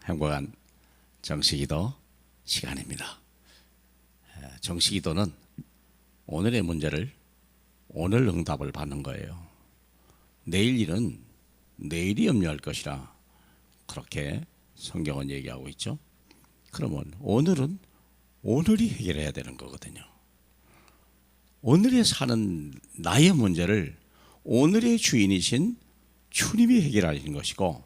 행복한 정식기도 시간입니다. 정식기도는 오늘의 문제를 오늘 응답을 받는 거예요. 내일 일은 내일이 염려할 것이라 그렇게 성경은 얘기하고 있죠. 그러면 오늘은 오늘이 해결해야 되는 거거든요. 오늘에 사는 나의 문제를 오늘의 주인이신 주님이 해결하시는 것이고,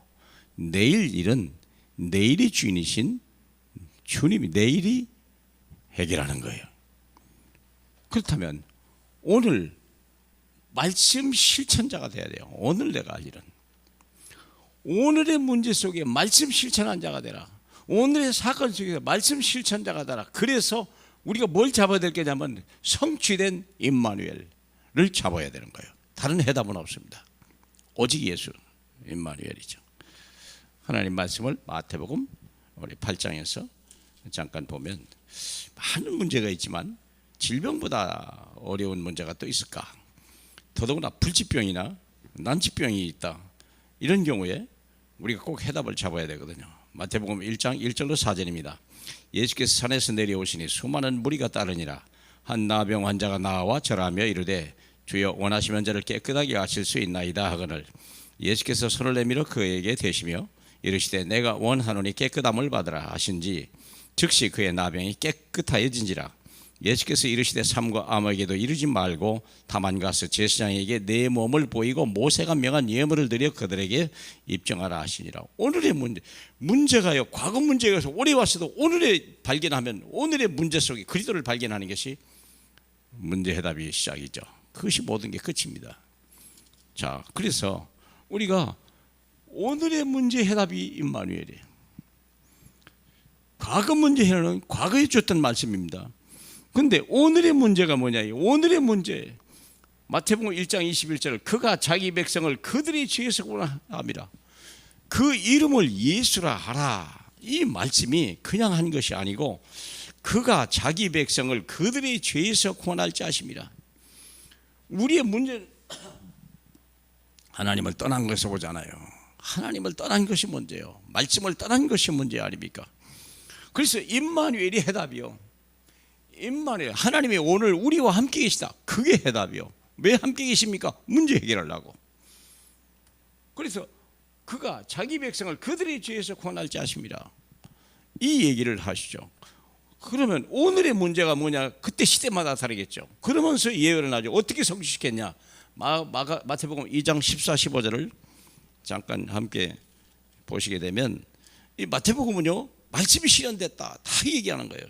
내일 일은 내일의 주인이신 주님이 내일이 해결하는 거예요. 그렇다면 오늘 말씀 실천자가 돼야 돼요. 오늘 내가 할 일은 오늘의 문제 속에 말씀 실천한 자가 되라. 오늘의 사건 속에서 말씀 실천자가 되라. 그래서 우리가 뭘 잡아야 될 거냐면 성취된 임마누엘을 잡아야 되는 거예요. 다른 해답은 없습니다. 오직 예수 임마누엘이죠. 하나님 말씀을 마태복음 우리 8장에서 잠깐 보면 많은 문제가 있지만 질병보다 어려운 문제가 또 있을까? 더더구나 불치병이나 난치병이 있다. 이런 경우에 우리가 꼭 해답을 잡아야 되거든요. 마태복음 1장 1절로 4절입니다. 예수께서 산에서 내려오시니 수많은 무리가 따르니라. 한 나병 환자가 나와 절하며 이르되 주여 원하시면 저를 깨끗하게 하실 수 있나이다 하거늘 예수께서 손을 내밀어 그에게 대시며 이르시되 내가 원하노니 깨끗함을 받으라 하신지 즉시 그의 나병이 깨끗하여진지라. 예수께서 이르시되 삼가 아무에게도 이르지 말고 다만 가서 제사장에게 내 몸을 보이고 모세가 명한 예물을 드려 그들에게 입증하라 하시니라. 오늘의 문제가요, 과거 문제에서 오래 왔어도 오늘에 발견하면 오늘의 문제 속에 그리스도를 발견하는 것이 문제 해답이 시작이죠. 그것이 모든 게 끝입니다. 자, 그래서 우리가 오늘의 문제 해답이 임마누엘이에요. 과거 문제 해답은 과거에 줬던 말씀입니다. 근데 오늘의 문제가 뭐냐? 오늘의 문제 마태복음 1장 21절 그가 자기 백성을 그들의 죄에서 구원함이라. 그 이름을 예수라 하라. 이 말씀이 그냥 한 것이 아니고 그가 자기 백성을 그들의 죄에서 구원할 자심이라. 우리의 문제는 하나님을 떠난 것을 보잖아요. 하나님을 떠난 것이 문제요. 말씀을 떠난 것이 문제 아닙니까? 그래서 임마누엘이 해답이요. 임마누엘 하나님이 오늘 우리와 함께 계시다. 그게 해답이요. 왜 함께 계십니까? 문제 해결하려고. 그래서 그가 자기 백성을 그들의 죄에서 구원할 자심이라. 이 얘기를 하시죠. 그러면 오늘의 문제가 뭐냐? 그때 시대마다 다르겠죠. 그러면서 예언을 하죠. 어떻게 성취시켰냐? 마태복음 2장 14, 15절을 잠깐 함께 보시게 되면 이 마태복음은요 말씀이 실현됐다 다 얘기하는 거예요.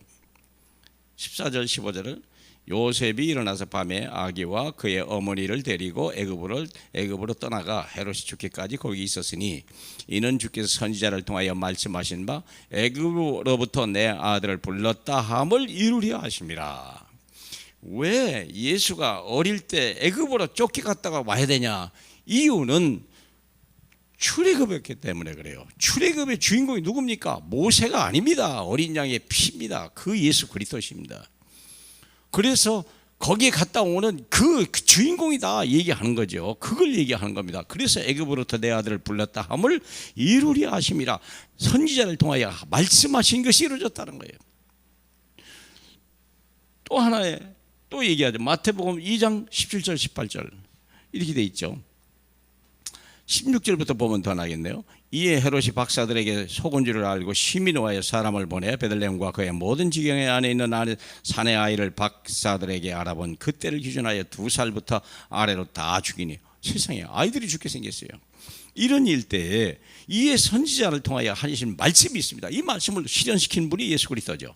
14절 15절을 요셉이 일어나서 밤에 아기와 그의 어머니를 데리고 애굽으로 떠나가 헤롯이 죽기까지 거기 있었으니 이는 주께서 선지자를 통하여 말씀하신 바 애굽으로부터 내 아들을 불렀다 함을 이루려 하심이라. 왜 예수가 어릴 때 애굽으로 쫓겨갔다가 와야 되냐? 이유는 출애굽했기 때문에 그래요. 출애굽의 주인공이 누굽니까? 모세가 아닙니다. 어린 양의 피입니다. 그 예수 그리스도십니다. 그래서 거기에 갔다 오는 그 주인공이다 얘기하는 거죠. 그걸 얘기하는 겁니다. 그래서 애굽으로부터 내 아들을 불렀다 함을 이루려 하심이라. 선지자를 통하여 말씀하신 것이 이루어졌다는 거예요. 또 하나의 또 얘기하죠. 마태복음 2장 17절 18절 이렇게 돼 있죠. 16절부터 보면 더 나겠네요. 이에 헤롯이 박사들에게 속은 줄을 알고 심히 노하여 사람을 보내 베들레헴과 그의 모든 지경에 안에 있는 산의 아이를 박사들에게 알아본 그때를 기준하여 2살부터 아래로 다 죽이니. 세상에 아이들이 죽게 생겼어요. 이런 일때에 이에 선지자를 통하여 하신 말씀이 있습니다. 이 말씀을 실현시킨 분이 예수 그리스도죠.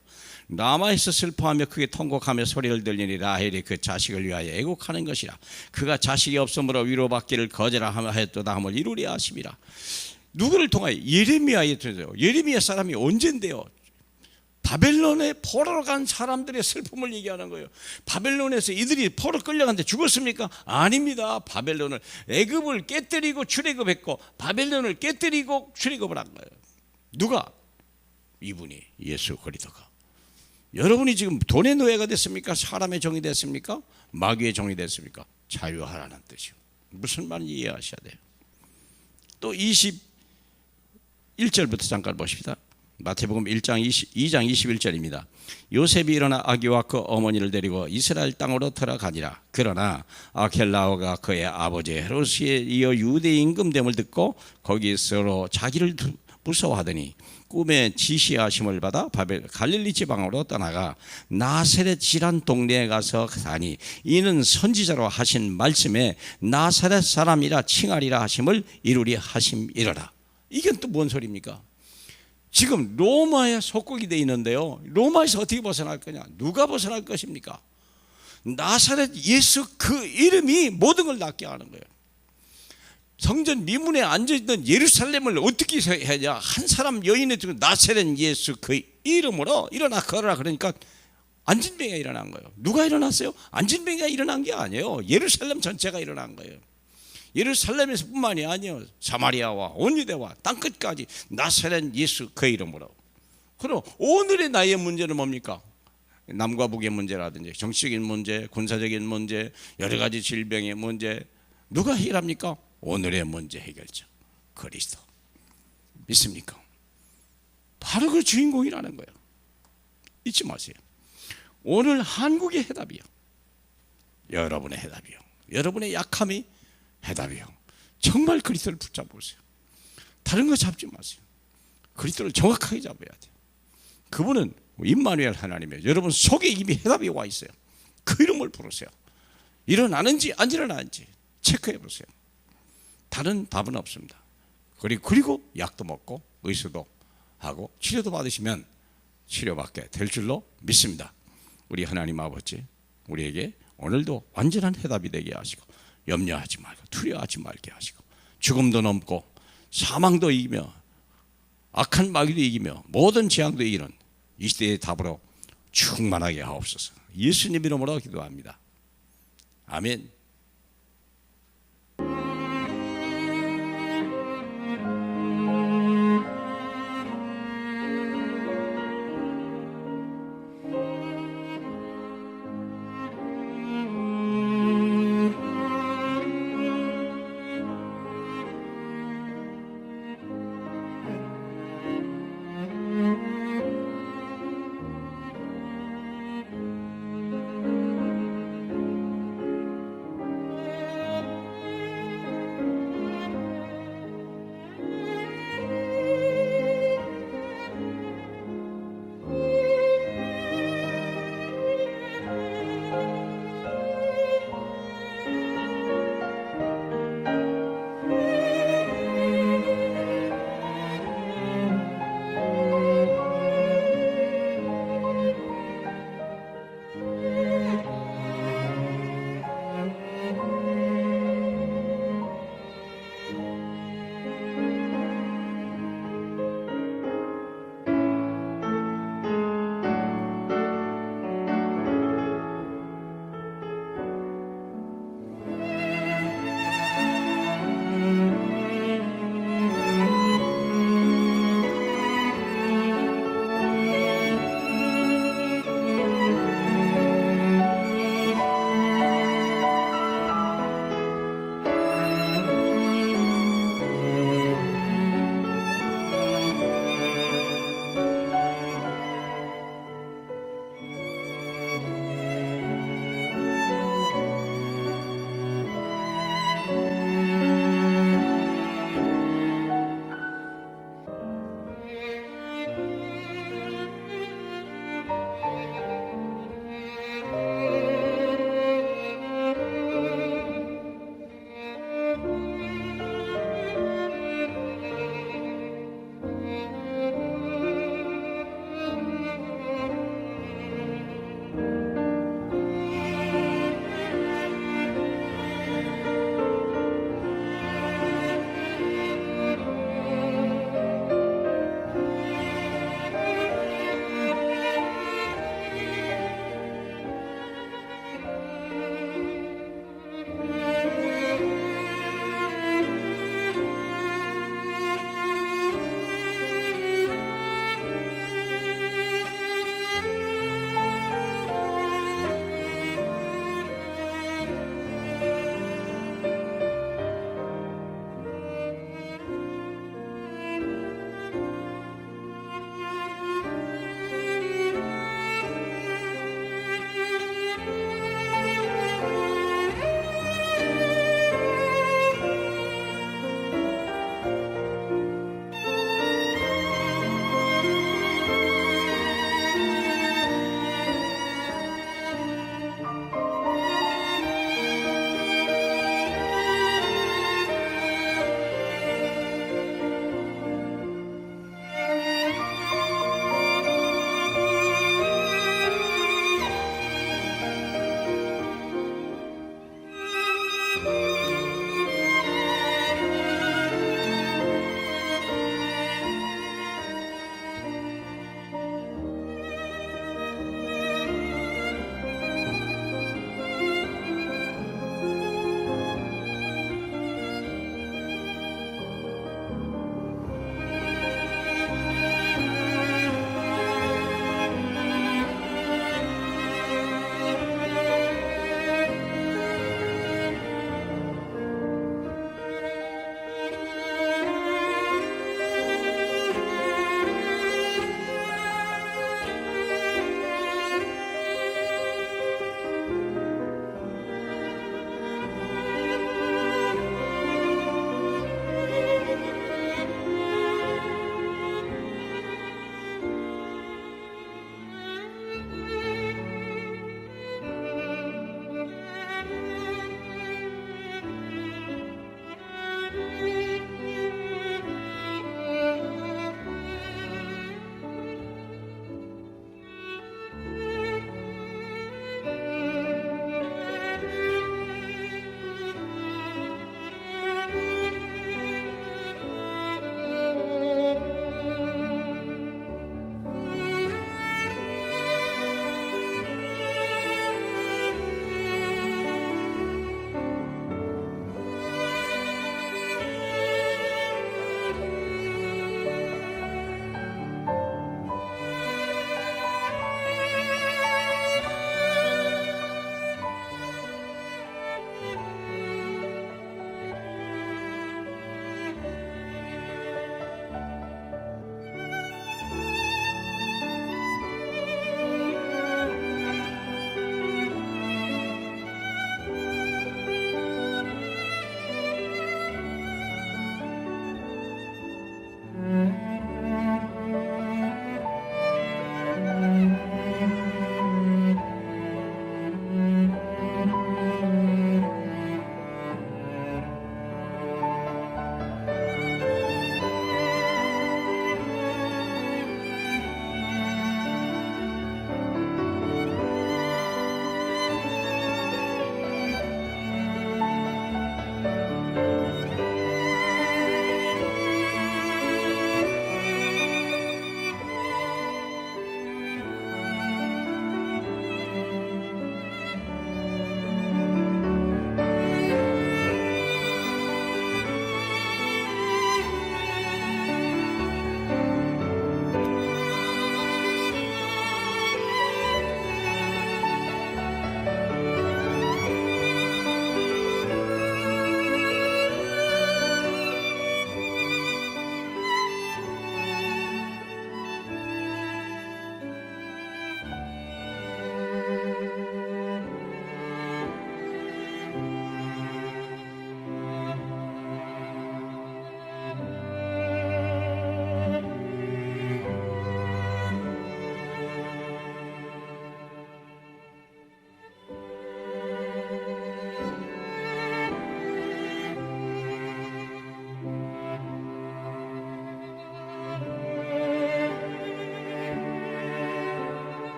라마에서 슬퍼하며 크게 통곡하며 소리를 들리니 라헬이 그 자식을 위하여 애곡하는 것이라. 그가 자식이 없으므로 위로받기를 거절하였도다 함을 이루려 하심이라. 누구를 통하여? 예레미야에 통해서요. 예레미야 사람이 언젠데요? 바벨론에 포로로 간 사람들의 슬픔을 얘기하는 거예요. 바벨론에서 이들이 포로 끌려갔는데 죽었습니까? 아닙니다. 바벨론을 애굽을 깨뜨리고 출애굽했고 바벨론을 깨뜨리고 출애굽을 한 거예요. 누가? 이분이 예수 그리스도가. 여러분이 지금 돈의 노예가 됐습니까? 사람의 종이 됐습니까? 마귀의 종이 됐습니까? 자유하라는 뜻이요. 무슨 말인지 이해하셔야 돼요. 또 1절부터 잠깐 보십시다. 마태복음 2장 21절입니다. 요셉이 일어나 아기와 그 어머니를 데리고 이스라엘 땅으로 들어가니라. 그러나 아켈라오가 그의 아버지 헤롯에 이어 유대 임금됨을 듣고 거기서로 자기를 무서워하더니 꿈에 지시하심을 받아 바벨 갈릴리 지방으로 떠나가 나사렛이란 동네에 가서 사니 이는 선지자로 하신 말씀에 나사렛 사람이라 칭하리라 하심을 이루리 하심이러라. 이게 또 뭔 소리입니까? 지금 로마에 속국이 되어 있는데요, 로마에서 어떻게 벗어날 거냐? 누가 벗어날 것입니까? 나사렛 예수 그 이름이 모든 걸 낫게 하는 거예요. 성전 미문에 앉아있던 예루살렘을 어떻게 해야 한 사람 여인의 나사렛 예수 그 이름으로 일어나 걸어라 그러니까 안진뱅이가 일어난 거예요. 누가 일어났어요? 안진뱅이가 일어난 게 아니에요. 예루살렘 전체가 일어난 거예요. 예루살렘에서 뿐만이 아니에요. 사마리아와 온 유대와 땅끝까지 나사렛 예수 그 이름으로. 그럼 오늘의 나의 문제는 뭡니까? 남과 북의 문제라든지 정치적인 문제, 군사적인 문제, 여러 가지 질병의 문제, 누가 해결합니까? 오늘의 문제 해결자 그리스도. 믿습니까? 바로 그 주인공이라는 거예요. 잊지 마세요. 오늘 한국의 해답이요, 여러분의 해답이요, 여러분의 약함이 해답이요. 정말 그리스도를 붙잡으세요. 다른 거 잡지 마세요. 그리스도를 정확하게 잡아야 돼요. 그분은 임마누엘 하나님이에요. 여러분 속에 이미 해답이 와 있어요. 그 이름을 부르세요. 일어나는지 안 일어나는지 체크해 보세요. 다른 답은 없습니다. 그리고 약도 먹고 의수도 하고 치료도 받으시면 치료받게 될 줄로 믿습니다. 우리 하나님 아버지, 우리에게 오늘도 완전한 해답이 되게 하시고 염려하지 말고 두려워하지 말게 하시고 죽음도 넘고 사망도 이기며 악한 마귀도 이기며 모든 재앙도 이기는 이 시대의 답으로 충만하게 하옵소서. 예수님 이름으로 기도합니다. 아멘.